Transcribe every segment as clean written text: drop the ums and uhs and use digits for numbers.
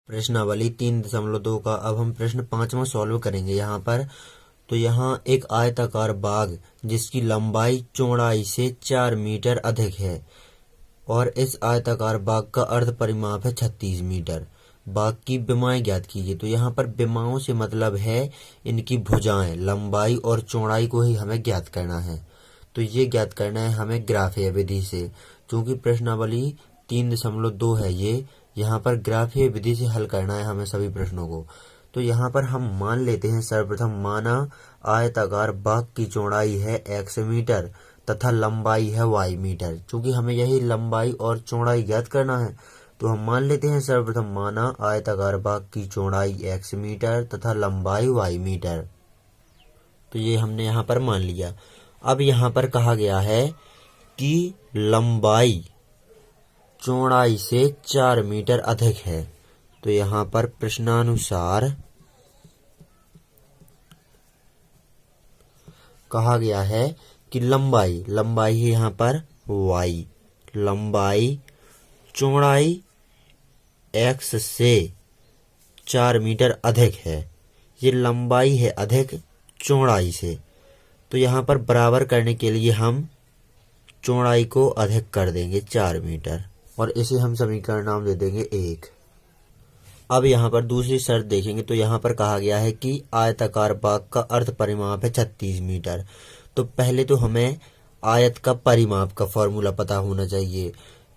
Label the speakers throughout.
Speaker 1: प्रश्नावली 3.2 का अब हम प्रश्न 5वां सॉल्व करेंगे यहाँ पर। तो यहाँ एक आयताकार बाग जिसकी लंबाई चौड़ाई से 4 मीटर अधिक है और इस आयताकार बाग का अर्ध परिमाप है 36 मीटर। बाग की विमाएं ज्ञात कीजिए। तो यहाँ पर विमाओं से मतलब है इनकी भुजाएं, लंबाई और चौड़ाई को ही हमें ज्ञात करना है। तो ये ज्ञात करना है हमें ग्राफीय विधि से, क्योंकि प्रश्नावली 3.2 है ये, यहाँ पर ग्राफीय विधि से हल करना है हमें सभी प्रश्नों को। तो यहाँ पर हम मान लेते हैं सर्वप्रथम, माना आयताकार बाग की चौड़ाई है x मीटर तथा लंबाई है y मीटर। चूंकि हमें यही लंबाई और चौड़ाई ज्ञात करना है तो हम मान लेते हैं सर्वप्रथम, माना आयताकार बाग की चौड़ाई x मीटर तथा लंबाई y मीटर। तो ये हमने यहाँ पर मान लिया। अब यहाँ पर कहा गया है कि लंबाई चौड़ाई से 4 मीटर अधिक है। तो यहाँ पर प्रश्नानुसार कहा गया है कि लंबाई है यहाँ पर y, लंबाई चौड़ाई x से 4 मीटर अधिक है। ये लंबाई है अधिक चौड़ाई से। तो यहाँ पर बराबर करने के लिए हम चौड़ाई को अधिक कर देंगे 4 मीटर और इसे हम समीकरण नाम दे देंगे 1। अब यहाँ पर दूसरी शर्त देखेंगे। तो यहाँ पर कहा गया है कि आयताकार बाग का अर्ध परिमाप है 36 मीटर। तो पहले तो हमें आयत का परिमाप का फॉर्मूला पता होना चाहिए,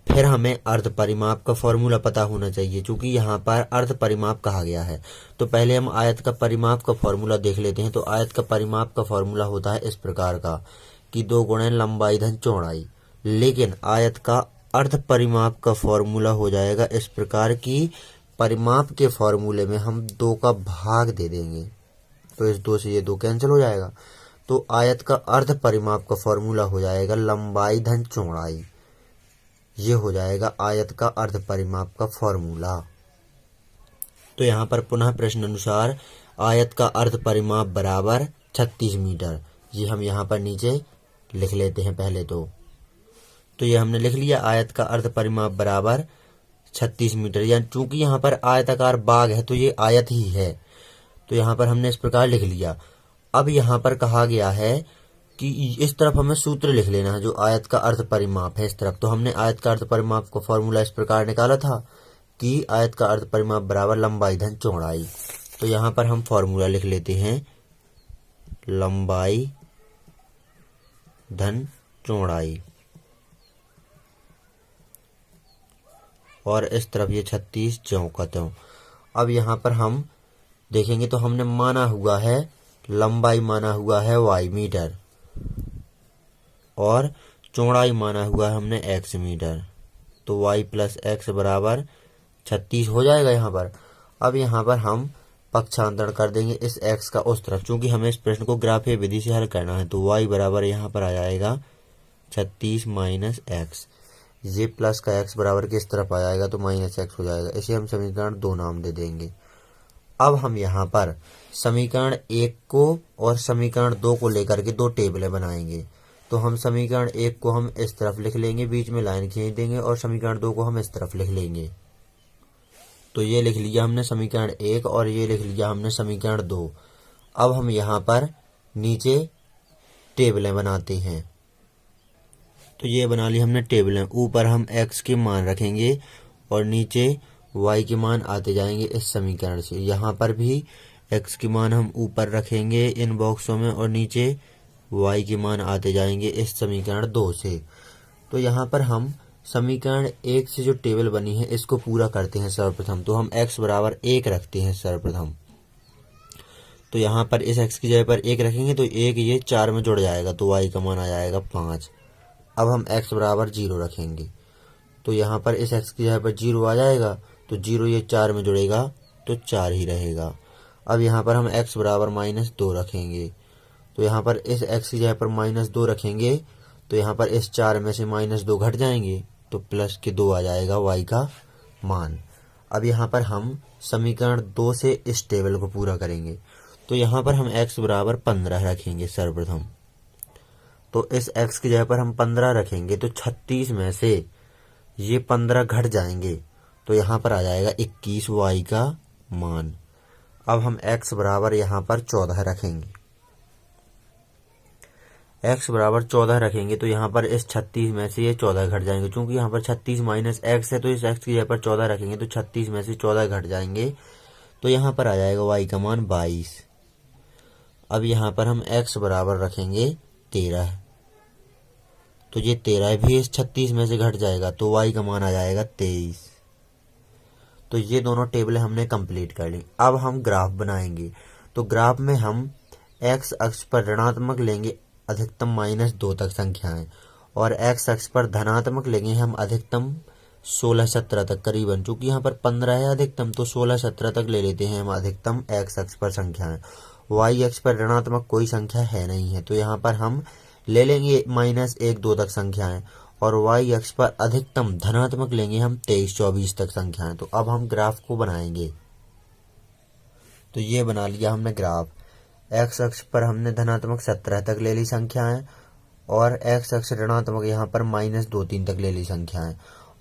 Speaker 1: फिर हमें अर्ध परिमाप का फॉर्मूला पता होना चाहिए, क्योंकि यहाँ पर अर्ध परिमाप कहा गया है। तो पहले हम आयत का परिमाप का फॉर्मूला देख लेते हैं। तो आयत का परिमाप का फॉर्मूला होता है इस प्रकार का कि 2 गुणे लंबाई धन चौड़ाई। लेकिन आयत का अर्ध परिमाप का फॉर्मूला हो जाएगा इस प्रकार की, परिमाप के फॉर्मूले में हम 2 का भाग दे देंगे तो इस 2 से ये 2 कैंसिल हो जाएगा। तो आयत का अर्ध परिमाप का फॉर्मूला हो जाएगा लंबाई धन चौड़ाई। ये हो जाएगा आयत का अर्ध परिमाप का फॉर्मूला। तो यहाँ पर पुनः प्रश्न अनुसार आयत का अर्ध परिमाप बराबर 36 मीटर। ये हम यहाँ पर नीचे लिख लेते हैं पहले। तो ये हमने लिख लिया, आयत का अर्ध परिमाप बराबर 36 मीटर। यानी चूंकि यहाँ पर आयताकार बाग है तो ये आयत ही है, तो यहाँ पर हमने इस प्रकार लिख लिया। अब यहाँ पर कहा गया है कि इस तरफ हमें सूत्र लिख लेना है जो आयत का अर्ध परिमाप है इस तरफ। तो हमने आयत का अर्ध परिमाप का फॉर्मूला इस प्रकार निकाला था कि आयत का अर्ध परिमाप बराबर लंबाई धन चौड़ाई। तो यहाँ पर हम फॉर्मूला लिख लेते हैं लंबाई धन चौड़ाई और इस तरफ ये 36 ज्यों का त्यों। अब यहाँ पर हम देखेंगे तो हमने माना हुआ है लंबाई माना हुआ है y मीटर और चौड़ाई माना हुआ है हमने x मीटर। तो y प्लस x बराबर 36 हो जाएगा यहाँ पर। अब यहाँ पर हम पक्षांतरण कर देंगे इस x का उस तरफ, चूंकि हमें इस प्रश्न को ग्राफीय विधि से हल करना है। तो y बराबर यहाँ पर आ जाएगा 36 माइनस x। ये प्लस का x बराबर किस तरफ आ जाएगा तो माइनस x हो जाएगा। इसे हम समीकरण 2 नाम दे देंगे। अब हम यहाँ पर समीकरण 1 को और समीकरण 2 को लेकर के 2 टेबलें बनाएंगे। तो हम समीकरण 1 को हम इस तरफ लिख लेंगे, बीच में लाइन खींच देंगे, और समीकरण 2 को हम इस तरफ लिख लेंगे। तो ये लिख लिया हमने समीकरण 1 और ये लिख लिया हमने समीकरण 2। अब हम यहाँ पर नीचे टेबलें बनाते हैं। तो ये बना ली हमने टेबलें। ऊपर हम x के मान रखेंगे और नीचे y के मान आते जाएंगे इस समीकरण से। यहाँ पर भी x के मान हम ऊपर रखेंगे इन बॉक्सों में और नीचे y के मान आते जाएंगे इस समीकरण 2 से। तो यहाँ पर हम समीकरण 1 से जो टेबल बनी है इसको पूरा करते हैं सर्वप्रथम। तो हम x बराबर 1 रखते हैं सर्वप्रथम। तो यहाँ पर इस x की जगह पर 1 रखेंगे तो 1 ये 4 में जुड़ जाएगा तो y का मान आ जाएगा 5। अब हम x बराबर 0 रखेंगे तो यहाँ पर इस x की जगह पर 0 आ जाएगा तो 0 ये 4 में जुड़ेगा तो 4 ही रहेगा। अब यहाँ पर हम x बराबर -2 रखेंगे तो यहाँ पर इस x की जगह पर -2 रखेंगे तो यहाँ पर इस 4 में से -2 घट जाएंगे तो प्लस के 2 आ जाएगा y का मान। अब यहाँ पर हम समीकरण 2 से इस टेबल को पूरा करेंगे। तो यहाँ पर हम x बराबर 15 रखेंगे सर्वप्रथम। तो इस x की जगह पर हम 15 रखेंगे तो 36 में से ये 15 घट जाएंगे तो तो यहाँ पर आ जाएगा 21 y का मान। अब हम x बराबर यहाँ पर 14 रखेंगे। x बराबर 14 रखेंगे तो यहाँ पर इस 36 में से ये 14 घट जाएंगे, क्योंकि यहाँ पर 36 माइनस x है, तो इस x की जगह पर 14 रखेंगे तो 36 में से 14 घट जाएंगे, तो यहाँ पर आ जाएगा y का मान 22। अब यहाँ पर हम x बराबर रखेंगे 13, तो ये 13 भी इस 36 में से घट जाएगा, तो y का मान आ जाएगा 23। तो ये दोनों टेबल हमने कंप्लीट कर ली। अब हम ग्राफ बनाएंगे। तो ग्राफ में हम x अक्ष पर ऋणात्मक लेंगे अधिकतम -2 तक संख्याएं, और x अक्ष पर धनात्मक लेंगे हम अधिकतम 16-17 तक करीबन। चूंकि यहाँ पर 15 है अधिकतम, तो 16-17 तक ले लेते हैं हम अधिकतम x अक्ष पर संख्याएं। y अक्ष पर ऋणात्मक कोई संख्या है नहीं है, तो यहाँ पर हम ले लेंगे -1-2 तक संख्याएं, और y अक्ष पर अधिकतम धनात्मक लेंगे हम 23-24 तक संख्याएं। तो अब हम ग्राफ को बनाएंगे। तो ये बना लिया हमने ग्राफ। x अक्ष पर हमने धनात्मक 17 तक ले ली संख्याएं, और x अक्ष ऋणात्मक यहाँ पर -2-3 तक ले ली संख्याएं,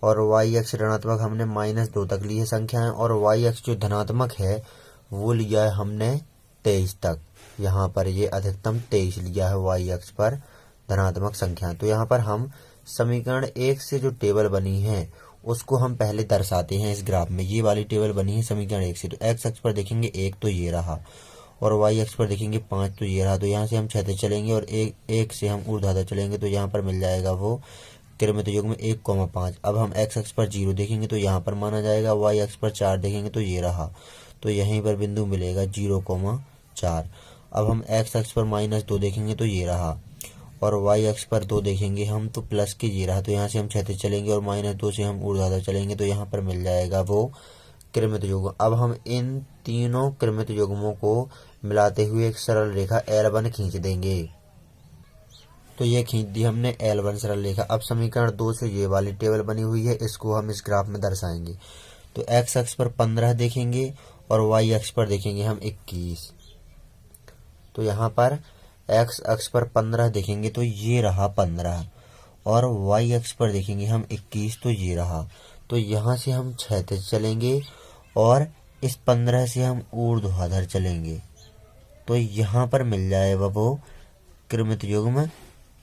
Speaker 1: और y अक्ष ऋणात्मक हमने -2 तक ली है संख्याएं, और y अक्ष जो धनात्मक है वो लिया है हमने 23 तक। यहाँ पर ये अधिकतम 23 लिया है y अक्ष पर धनात्मक संख्याएं। तो यहाँ पर हम समीकरण 1 से जो टेबल बनी है उसको हम पहले दर्शाते हैं इस ग्राफ में। ये वाली टेबल बनी है समीकरण 1 से। तो x अक्ष पर देखेंगे 1 तो ये रहा, और y अक्ष पर देखेंगे 5 तो ये रहा। तो यहाँ से हम क्षैतिज चलेंगे और एक से हम ऊर्ध्वाधर चलेंगे, तो यहाँ पर मिल जाएगा वो क्रमित युग्म 1,5। अब हम x अक्ष पर 0 देखेंगे तो यहाँ पर माना जाएगा, y अक्ष पर 4 देखेंगे तो ये रहा, तो यहीं पर बिंदु मिलेगा 0,4। अब हम x अक्ष पर -2 देखेंगे तो ये रहा, और y अक्ष पर 2 देखेंगे हम तो प्लस के ये रहा। तो यहाँ से हम क्षैतिज चलेंगे और -2 से हम ऊर्ध्वाधर चलेंगे, तो यहाँ पर मिल जाएगा वो क्रमित युग्म। अब हम इन तीनों क्रमित युग्मों को मिलाते हुए एक सरल रेखा L1 खींच देंगे। तो ये खींच दी हमने L1 सरल रेखा। अब समीकरण 2 से ये वाली टेबल बनी हुई है, इसको हम इस ग्राफ में दर्शाएंगे। तो x अक्ष पर 15 देखेंगे और y अक्ष पर देखेंगे हम 21। तो यहाँ पर x अक्ष पर 15 देखेंगे तो ये रहा 15, और y अक्ष पर देखेंगे हम 21 तो ये रहा। तो यहाँ से हम क्षैतिज चलेंगे और इस 15 से हम ऊर्ध्वाधर चलेंगे, तो यहाँ पर मिल जाएगा वो क्रमित युग्म।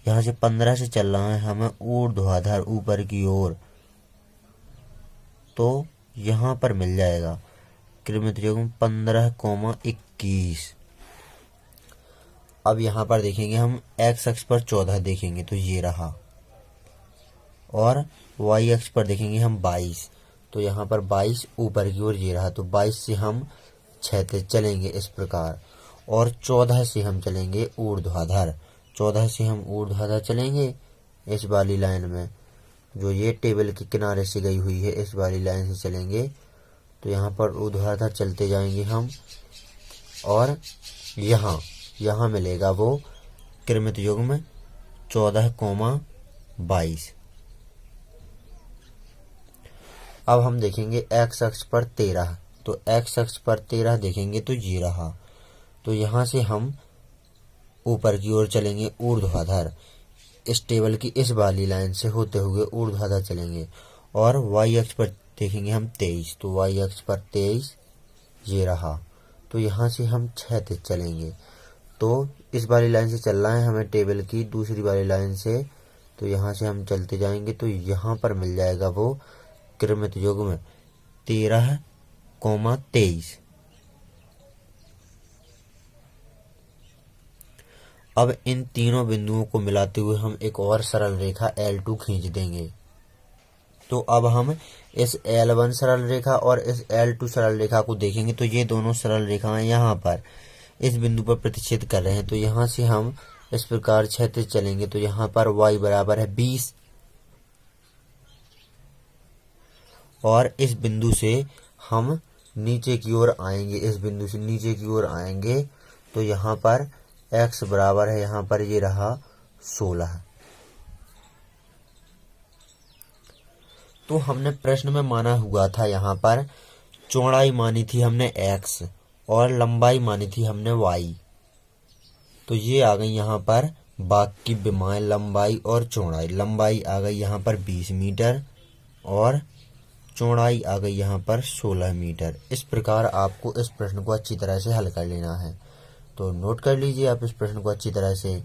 Speaker 1: यहाँ से 15 से चल रहा है हमें ऊर्ध्वाधर ऊपर की ओर, तो यहाँ पर मिल जाएगा क्रमित युग्म 15,21। अब यहाँ पर देखेंगे हम x अक्ष पर 14 देखेंगे तो ये रहा, और y अक्ष पर देखेंगे हम 22, तो यहाँ पर 22 ऊपर की ओर ये रहा। तो 22 से हम क्षैतिज चलेंगे इस प्रकार, और 14 से हम चलेंगे ऊर्ध्वाधर। 14 से हम ऊर्ध्वाधर चलेंगे इस वाली लाइन में, जो ये टेबल के किनारे से गई हुई है, इस वाली लाइन से चलेंगे। तो यहाँ पर ऊर्ध्वाधर चलते जाएंगे हम, और यहाँ मिलेगा वो क्रमित युग्म 14,22। अब हम देखेंगे x अक्ष पर 13। तो x अक्ष पर 13 देखेंगे तो ये रहा। तो यहाँ से हम ऊपर की ओर चलेंगे ऊर्ध्वाधर, इस टेबल की इस वाली लाइन से होते हुए ऊर्ध्वाधर चलेंगे, और y अक्ष पर देखेंगे हम 23। तो y अक्ष पर 23 ये रहा। तो यहाँ से हम क्षैतिज चलेंगे, तो इस वाली लाइन से चल रहा है हमें टेबल की दूसरी वाली लाइन से। तो यहाँ से हम चलते जाएंगे तो यहाँ पर मिल जाएगा वो क्रमित युग्म 13,23। अब इन तीनों बिंदुओं को मिलाते हुए हम एक और सरल रेखा L2 खींच देंगे। तो अब हम इस L1 सरल रेखा और इस L2 सरल रेखा को देखेंगे, तो ये दोनों सरल रेखाएं यहाँ पर इस बिंदु पर प्रतिच्छेद कर रहे हैं। तो यहाँ से हम इस प्रकार क्षैतिज चलेंगे, तो यहाँ पर y बराबर है 20, और इस बिंदु से हम नीचे की ओर आएंगे, इस बिंदु से नीचे की ओर आएंगे, तो यहाँ पर x बराबर है, यहाँ पर ये रहा 16। तो हमने प्रश्न में माना हुआ था, यहाँ पर चौड़ाई मानी थी हमने x और लंबाई मानी थी हमने y। तो ये आ गई यहाँ पर बाकी विमाएं लंबाई और चौड़ाई। लंबाई आ गई यहाँ पर 20 मीटर और चौड़ाई आ गई यहाँ पर 16 मीटर। इस प्रकार आपको इस प्रश्न को अच्छी तरह से हल कर लेना है। तो नोट कर लीजिए आप इस प्रश्न को अच्छी तरह से।